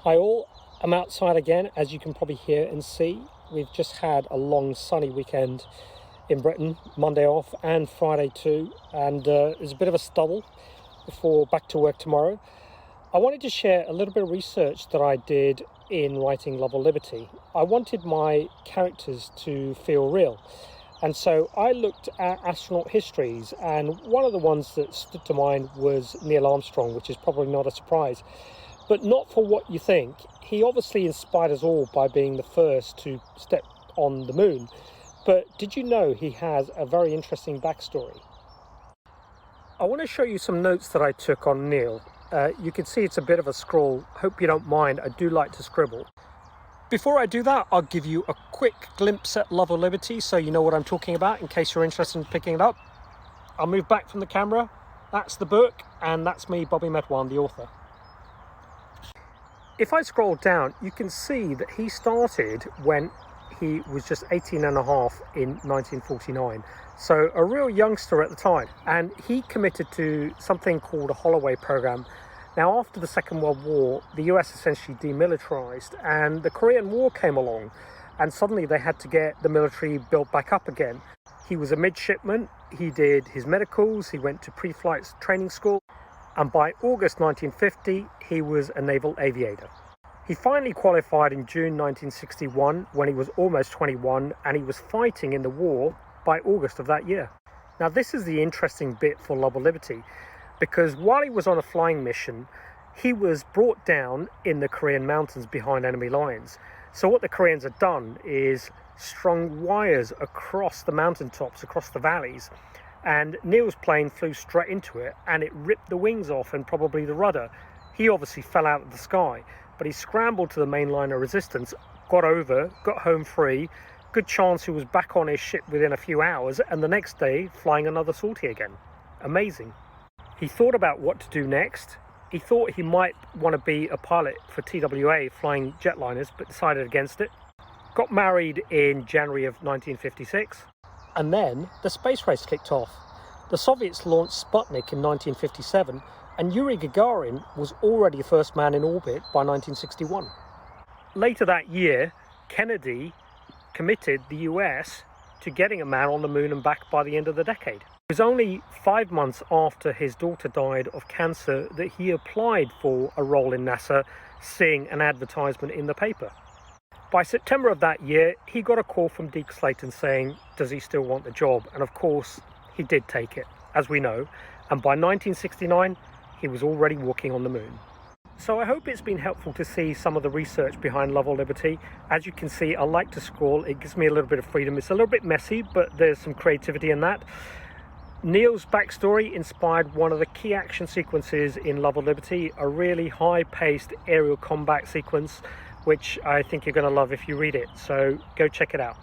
Hi all, I'm outside again, as you can probably hear and see. We've just had a long sunny weekend in Britain, Monday off and Friday too, and there's a bit of a stubble before back to work tomorrow. I wanted to share a little bit of research that I did in writing Love or Liberty. I wanted my characters to feel real, and so I looked at astronaut histories, and one of the ones that stood to mind was Neil Armstrong, which is probably not a surprise. But not for what you think. He obviously inspired us all by being the first to step on the moon. But did you know he has a very interesting backstory? I want to show you some notes that I took on Neil. You can see it's a bit of a scroll. Hope you don't mind. I do like to scribble. Before I do that, I'll give you a quick glimpse at Love or Liberty so you know what I'm talking about in case you're interested in picking it up. I'll move back from the camera. That's the book, and that's me, Bobby Medwan, the author. If I scroll down, you can see that he started when he was just 18 and a half in 1949. So a real youngster at the time. And he committed to something called a Holloway program. Now, after the Second World War, the US essentially demilitarized and the Korean War came along. And suddenly they had to get the military built back up again. He was a midshipman. He did his medicals. He went to pre-flight training school. And by August 1950, he was a naval aviator. He finally qualified in June 1961 when he was almost 21, and he was fighting in the war by August of that year. Now, this is the interesting bit for Love or Liberty, because while he was on a flying mission, he was brought down in the Korean mountains behind enemy lines. So what the Koreans had done is strung wires across the mountaintops, across the valleys, and Neil's plane flew straight into it and it ripped the wings off and probably the rudder. He obviously fell out of the sky, but he scrambled to the main line of resistance, got over, got home free. Good chance he was back on his ship within a few hours, and the next day flying another sortie again. Amazing. He thought about what to do next. He thought he might want to be a pilot for TWA flying jetliners, but decided against it. Got married in January of 1956. And then the space race kicked off. The Soviets launched Sputnik in 1957, and Yuri Gagarin was already the first man in orbit by 1961. Later that year, Kennedy committed the US to getting a man on the moon and back by the end of the decade. It was only 5 months after his daughter died of cancer that he applied for a role in NASA, seeing an advertisement in the paper. By September of that year, he got a call from Deke Slayton saying, does he still want the job? And of course, he did take it, as we know. And by 1969, he was already walking on the moon. So I hope it's been helpful to see some of the research behind Love or Liberty. As you can see, I like to scroll. It gives me a little bit of freedom. It's a little bit messy, but there's some creativity in that. Neil's backstory inspired one of the key action sequences in Love or Liberty, a really high-paced aerial combat sequence, which I think you're going to love if you read it. So go check it out.